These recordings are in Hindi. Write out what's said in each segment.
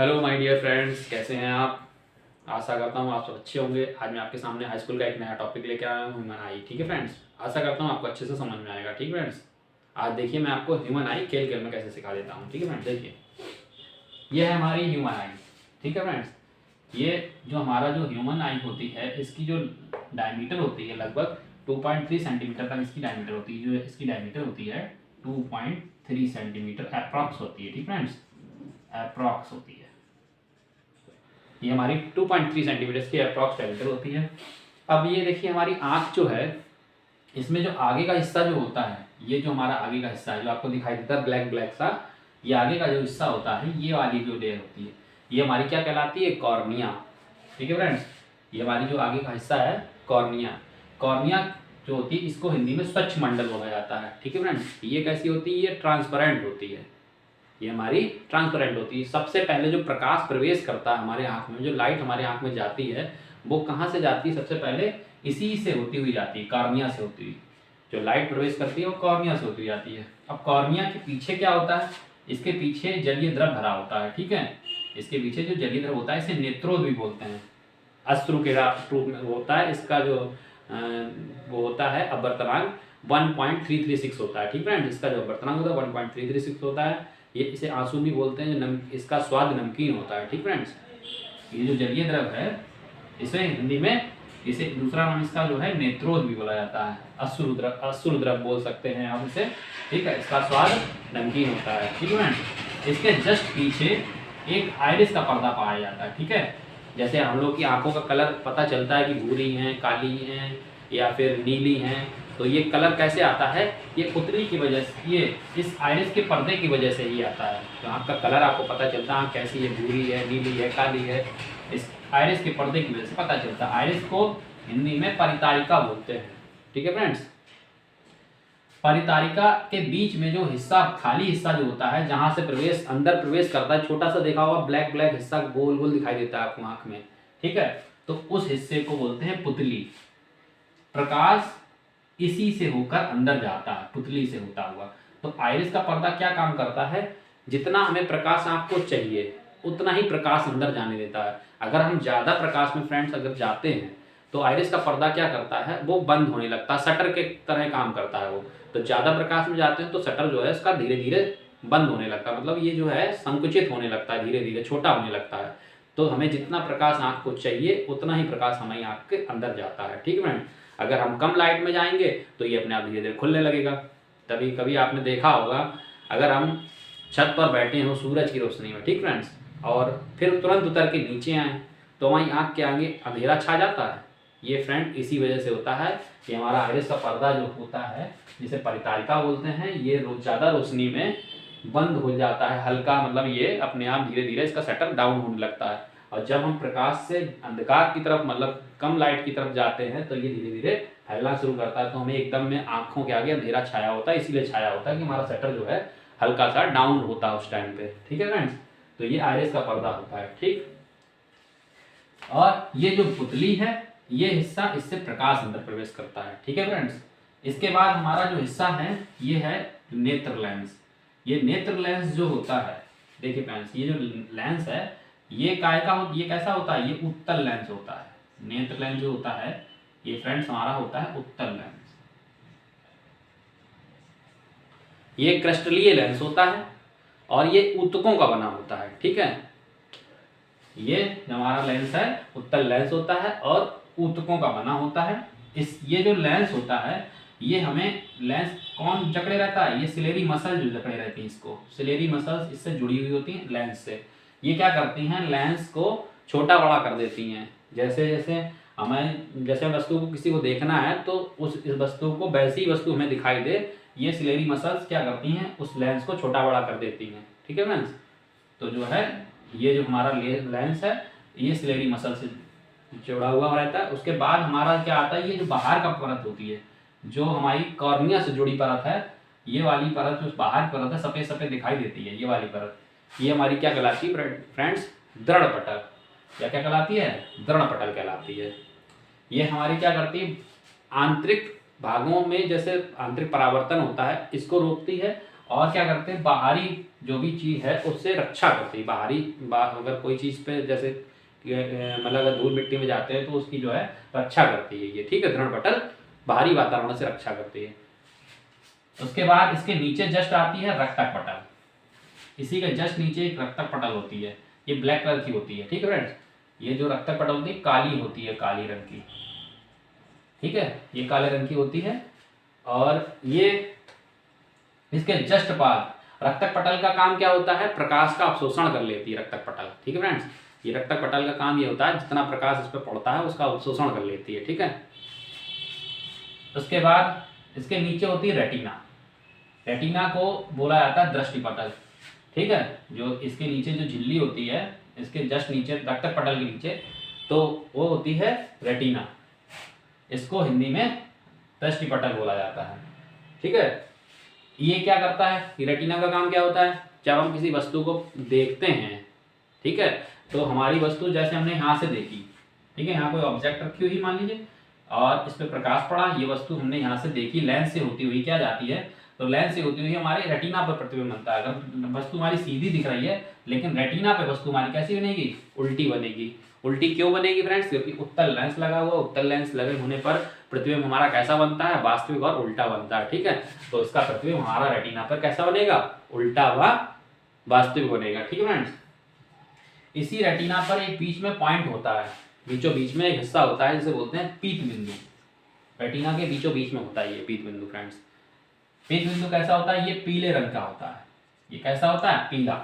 हेलो माय डियर फ्रेंड्स, कैसे हैं आप। आशा करता हूँ आप सब अच्छे होंगे। आज मैं आपके सामने हाई स्कूल का एक नया टॉपिक लेकर आया हूँ, ह्यूमन आई। ठीक है फ्रेंड्स, आशा करता हूँ आपको अच्छे से समझ में आएगा। ठीक फ्रेंड्स, आज देखिए मैं आपको ह्यूमन आई खेल खेल में कैसे सिखा देता हूँ। ठीक है फ्रेंड्स, देखिए ये है हमारी ह्यूमन आई। ठीक है फ्रेंड्स, ये जो हमारा जो ह्यूमन आई होती है, इसकी जो डायमीटर होती है लगभग 2.3 सेंटीमीटर तक इसकी डायमीटर होती है। जो इसकी डायमीटर होती है 2.3 सेंटीमीटर अप्रॉक्स होती है। ठीक फ्रेंड्स, अप्रॉक्स होती है। ये हमारी 2.3 सेंटीमीटर की अप्रॉक्स डायमीटर होती है। अब ये देखिए हमारी आँख जो है, इसमें जो आगे का हिस्सा जो होता है, ये जो हमारा आगे का हिस्सा है जो आपको दिखाई देता है ब्लैक ब्लैक सा, ये आगे का जो हिस्सा होता है, ये वाली जो लेयर होती है, ये हमारी क्या कहलाती है? कॉर्निया। ठीक है फ्रेंड्स, ये हमारी जो आगे का हिस्सा है कॉर्निया। कॉर्निया जो होती है इसको हिंदी में स्वच्छ मंडल बोला जाता है। ठीक है फ्रेंड्स, ये कैसी होती है? ये ट्रांसपेरेंट होती है। ये हमारी ट्रांसपेरेंट होती है। सबसे पहले जो प्रकाश प्रवेश करता है हमारे आँख में, जो लाइट हमारे आँख में जाती है, वो कहाँ से जाती है? सबसे पहले इसी से होती हुई जाती है, कॉर्निया से होती हुई। जो लाइट प्रवेश करती है वो कॉर्निया से होती हुई जाती है। अब कॉर्निया के पीछे क्या होता है? इसके पीछे जलीय द्रव भरा होता है। ठीक है, इसके पीछे जो जलीय द्रव होता है इसे नेत्रोद भी बोलते हैं। अश्रु के रूप में होता है। इसका जो वो होता है अपवर्तनांक 1.336 होता है। ठीक है, इसका जो अपवर्तनांक होता है 1.336 होता है। ये इसे आंसू भी बोलते हैं। इसका स्वाद नमकीन होता है। ठीक फ्रेंड्स, ये जो जलीय द्रव है इसे हिंदी में, इसे दूसरा नाम इसका जो है नेत्रोद भी बोला जाता है। अश्रु द्रव बोल सकते हैं आप इसे। ठीक है, इसका स्वाद नमकीन होता है। ठीक है, इसके जस्ट पीछे एक आइरिस का पर्दा पाया जाता है। ठीक है, जैसे हम लोग की आंखों का कलर पता चलता है कि भूरी हैं, काली हैं या फिर नीली हैं, तो ये कलर कैसे आता है? ये पुतली की वजह से, ये इस आइरिस के पर्दे की वजह से ही आता है। तो आँख का कलर आपको पता चलता है आँख कैसी है, भूरी है, नीली है, काली है, इस आइरिस के पर्दे की वजह से पता चलता है। आइरिस को हिंदी में परितारिका बोलते हैं। ठीक है फ्रेंड्स, परितारिका के बीच में जो हिस्सा, खाली हिस्सा जो होता है, जहां से प्रवेश अंदर प्रवेश करता है, छोटा सा देखा होगा ब्लैक ब्लैक हिस्सा गोल गोल दिखाई देता है आपको आंख में। ठीक है, तो उस हिस्से को बोलते हैं पुतली। प्रकाश इसी से होकर अंदर जाता है, पुतली से होता हुआ। तो आइरिस का पर्दा क्या काम करता है? जितना हमें प्रकाश आंख को चाहिए उतना ही प्रकाश अंदर जाने देता है। अगर हम ज्यादा प्रकाश में फ्रेंड्स अगर जाते हैं तो आइरिस का पर्दा क्या करता है? वो बंद होने लगता है, शटर के तरह काम करता है वो। तो ज्यादा प्रकाश में जाते हैं तो शटर जो है इसका धीरे धीरे बंद होने लगता है, मतलब ये जो है संकुचित होने लगता है, धीरे धीरे छोटा होने लगता है। तो हमें जितना प्रकाश आंख को चाहिए उतना ही प्रकाश हमारी आंख के अंदर जाता है। ठीक है, अगर हम कम लाइट में जाएंगे तो ये अपने आप धीरे धीरे खुलने लगेगा। तभी कभी आपने देखा होगा, अगर हम छत पर बैठे हो सूरज की रोशनी में, ठीक फ्रेंड्स, और फिर तुरंत उतर के नीचे आए तो हमारी आँख के आगे अंधेरा छा जाता है। ये फ्रेंड इसी वजह से होता है कि हमारा आइरिस का पर्दा जो होता है, जिसे परितारिका बोलते हैं, ये ज़्यादा रोशनी में बंद हो जाता है, हल्का, मतलब ये अपने आप धीरे धीरे इसका शटर डाउन होने लगता है। और जब हम प्रकाश से अंधकार की तरफ, मतलब कम लाइट की तरफ जाते हैं, तो ये धीरे धीरे फैलना शुरू करता है। तो हमें एकदम में आंखों के आगे अंधेरा छाया होता है, इसीलिए छाया होता है कि हमारा शटर जो है हल्का सा डाउन होता है उस टाइम पे। ठीक है फ्रेंड्स, तो ये आइरिस का पर्दा होता है। ठीक, और ये जो पुतली है, ये हिस्सा, इससे प्रकाश अंदर प्रवेश करता है। ठीक है फ्रेंड्स, इसके बाद हमारा जो हिस्सा है ये है नेत्र लेंस। ये नेत्र लेंस जो होता है, देखिए फ्रेंड्स, ये जो लेंस है ये काय का ये कैसा होता है? ये उत्तल लेंस होता है। नेत्र लेंस जो होता है ये फ्रेंड्स हमारा होता है उत्तल लेंस। ये क्रिस्टलीय लेंस होता है और ये ऊतकों का बना होता है। ठीक है, ये हमारा लेंस है उत्तल लेंस होता है और ऊतकों का बना होता है। ये जो लेंस होता है, ये हमें लेंस कौन जकड़े रहता है? ये सिलेरी मसल जो जकड़े रहती है, इसको सिलेरी मसल्स इससे जुड़ी हुई होती हैं लेंस से। ये क्या करती हैं? लेंस को छोटा बड़ा कर देती हैं। जैसे जैसे हमें, जैसे वस्तु को किसी को देखना है तो इस वस्तु को वैसी वस्तु हमें दिखाई दे, ये सिलेरी मसल्स क्या करती हैं? उस लेंस को छोटा बड़ा कर देती हैं। ठीक है फ्रेंड्स, तो जो है ये जो हमारा लेंस है ये सिलेरी मसल से जुड़ा हुआ रहता है। उसके बाद हमारा क्या आता है? ये जो बाहर का परत होती है, जो हमारी कॉर्निया से जुड़ी परत है, ये वाली परत जो बाहर की परत है, सफेद सफेद दिखाई देती है, ये वाली परत, ये हमारी क्या कहलाती है फ्रेंड्स? दृढ़ पटल। क्या क्या कहलाती है? दृढ़ पटल कहलाती है। ये हमारी क्या करती है? आंतरिक भागों में जैसे आंतरिक परावर्तन होता है इसको रोकती है, और क्या करते हैं, बाहरी जो भी चीज़ है उससे रक्षा करते हैं। अगर कोई चीज़ पे जैसे मतलब अगर धूल मिट्टी में जाते हैं तो उसकी जो है रक्षा करती है ये, ठीक है। दृढ़ पटल बाहरी वातावरण से रक्षा करती है। उसके बाद इसके नीचे जस्ट आती है रक्तक पटल। इसी के जस्ट नीचे एक रक्तक पटल होती है, ये ब्लैक कलर की होती है, ठीक है फ्रेंड्स। ये जो रक्तक पटल होती है काली होती है, काली रंग की, ठीक है, ये काले रंग की होती है। और ये इसके जस्ट बाद रक्तक पटल का काम क्या होता है, प्रकाश का अवशोषण कर लेती है रक्तक पटल, ठीक है फ्रेंड्स। ये रक्तक पटल का काम ये होता है जितना प्रकाश इस पर पड़ता है उसका अवशोषण कर लेती है, ठीक है। उसके बाद इसके नीचे होती है रेटिना। रेटिना को बोला जाता है दृष्टि पटल, ठीक है। जो इसके नीचे जो झिल्ली होती है, इसके जस्ट नीचे रक्तक पटल के नीचे, तो वो होती है रेटिना। इसको हिंदी में दृष्टि पटल बोला जाता है, ठीक है। ये क्या करता है, रेटिना का काम क्या होता है, जब हम किसी वस्तु को देखते हैं, ठीक है, तो हमारी वस्तु जैसे हमने यहाँ से देखी, ठीक है, यहाँ कोई ऑब्जेक्ट रखी हुई मान लीजिए और इस पर प्रकाश पड़ा, ये वस्तु हमने यहाँ से देखी, लेंस से होती हुई क्या जाती है, तो लेंस से होती हुई हमारे रेटिना पर प्रतिबिंब बनता है। अगर वस्तु हमारी सीधी दिख रही है लेकिन रेटिना पे वस्तु हमारी कैसी बनेगी, उल्टी बनेगी। उल्टी क्यों बनेगी फ्रेंड्स, क्योंकि उत्तल लेंस लगा हुआ, उत्तल लेंस लगे होने पर प्रतिबिंब हमारा कैसा बनता है, वास्तविक और उल्टा बनता है, ठीक है। तो इसका प्रतिबिंब हमारा रेटिना पर कैसा बनेगा, उल्टा व वास्तविक बनेगा, ठीक है फ्रेंड्स। इसी रेटिना पर एक बीच में पॉइंट होता है, बीचों बीच में एक हिस्सा होता है जिसे बोलते हैं पीत बिंदु। रेटिना के बीचों बीच में होता है ये पीत बिंदु फ्रेंड्स। पीत बिंदु कैसा होता है, ये पीले रंग का होता है। ये कैसा होता है, पीला।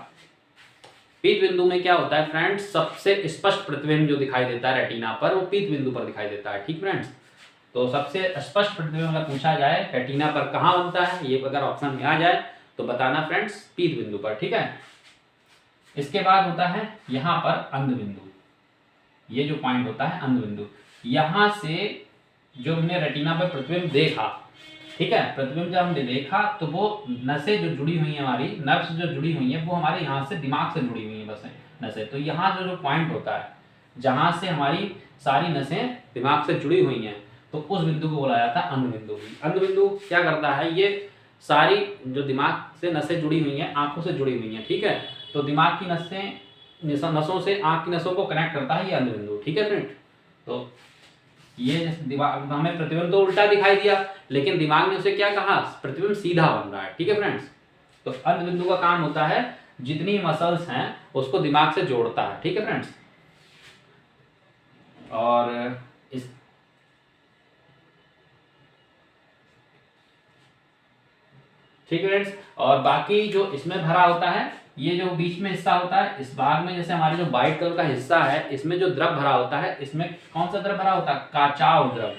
पीत बिंदु में क्या होता है फ्रेंड्स, सबसे स्पष्ट प्रतिबिंब जो दिखाई देता है रेटिना पर वो पीत बिंदु पर दिखाई देता है, ठीक फ्रेंड्स। तो सबसे स्पष्ट प्रतिबिंब अगर पूछा जाए रेटिना पर कहाँ बनता है, ये अगर ऑप्शन में आ जाए तो बताना फ्रेंड्स पीत बिंदु पर, ठीक है। इसके बाद होता है यहाँ पर अंध बिंदु। ये जो पॉइंट होता है अंध बिंदु, यहाँ से जो हमने रेटिना पर प्रतिबिंब देखा, ठीक है, प्रतिबिंब जब हमने देखा तो वो नसें जो जुड़ी हुई है, हमारी नर्व्स जो जुड़ी हुई है वो हमारे यहाँ से दिमाग से जुड़ी हुई है बस नसें। तो यहाँ जो पॉइंट होता है जहाँ से हमारी सारी नसें दिमाग से जुड़ी हुई हैं, तो उस बिंदु को बोला जाता है अंध बिंदु। अंध बिंदु क्या करता है, ये सारी जो दिमाग से नसें जुड़ी हुई हैं आंखों से जुड़ी हुई हैं, ठीक है, तो दिमाग की नसों से आंख की नसों को कनेक्ट करता है ये अंध बिंदु, ठीक है फ्रेंड। तो ये दिमाग हमें प्रतिबिंब तो उल्टा दिखाई दिया लेकिन दिमाग ने उसे क्या कहा, प्रतिबिंब सीधा बन रहा है, ठीक है फ्रेंड्स। तो अंध बिंदु का काम होता है जितनी मसल्स हैं उसको दिमाग से जोड़ता है, ठीक है फ्रेंड्स। और इस ठीक है फ्रेंड्स। और बाकी जो इसमें भरा होता है, ये जो बीच में हिस्सा होता है, इस भाग में जैसे हमारे जो व्हाइट कलर का हिस्सा है इसमें जो द्रव भरा होता है, इसमें कौन सा द्रव भरा होता है, काचाव द्रव,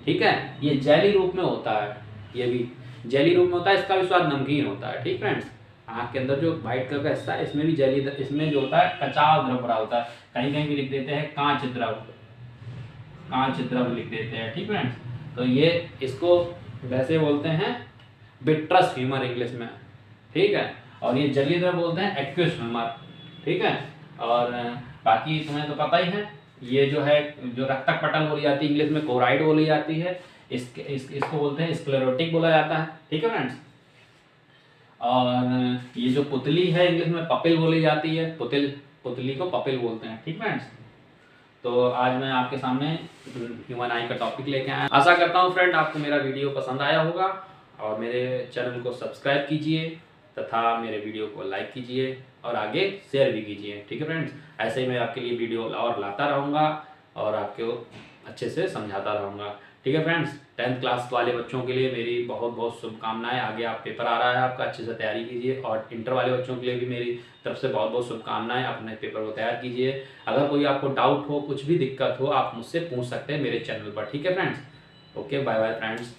ठीक है। ये जेली रूप में होता है, ये भी जेली रूप में होता है, इसका भी स्वाद नमकीन होता है, ठीक फ्रेंड्स। आँख के अंदर जो व्हाइट कलर का हिस्सा है इसमें भी जेली, इसमें जो होता है कचाव द्रव भरा होता है। कहीं कहीं भी लिख देते हैं कांच द्रव, कांच द्रव लिख देते हैं, ठीक फ्रेंड्स। तो ये इसको वैसे बोलते हैं विट्रस ह्यूमर इंग्लिश में, ठीक है। और ये जलीय द्रव बोलते हैं एक्वियस ह्यूमर, ठीक है। और बाकी तुम्हें तो पता ही है, ये जो है जो रक्तक पटल बोली जाती है इंग्लिश में कोराइड बोली जाती है, इसको बोलते हैं स्क्लेरोटिक बोला जाता है, ठीक है फ्रेंड्स। और ये जो पुतली है इंग्लिश में पपिल बोली जाती है, पुतली को पपिल बोलते हैं, ठीक फ्रेंड्स। तो आज मैं आपके सामने ह्यूमन आई का टॉपिक लेके आया। आशा करता हूँ फ्रेंड आपको मेरा वीडियो पसंद आया होगा और मेरे चैनल को सब्सक्राइब कीजिए तथा मेरे वीडियो को लाइक कीजिए और आगे शेयर भी कीजिए, ठीक है फ्रेंड्स। ऐसे ही मैं आपके लिए वीडियो और लाता रहूँगा और आपको अच्छे से समझाता रहूँगा, ठीक है फ्रेंड्स। 10th क्लास वाले बच्चों के लिए मेरी बहुत बहुत शुभकामनाएं। आगे आप पेपर आ रहा है आपका, अच्छे से तैयारी कीजिए। और इंटर वाले बच्चों के लिए भी मेरी तरफ से बहुत बहुत शुभकामनाएं, अपने पेपर को तैयार कीजिए। अगर कोई आपको डाउट हो, कुछ भी दिक्कत हो, आप मुझसे पूछ सकते हैं मेरे चैनल पर, ठीक है friends. Okay, bye bye friends.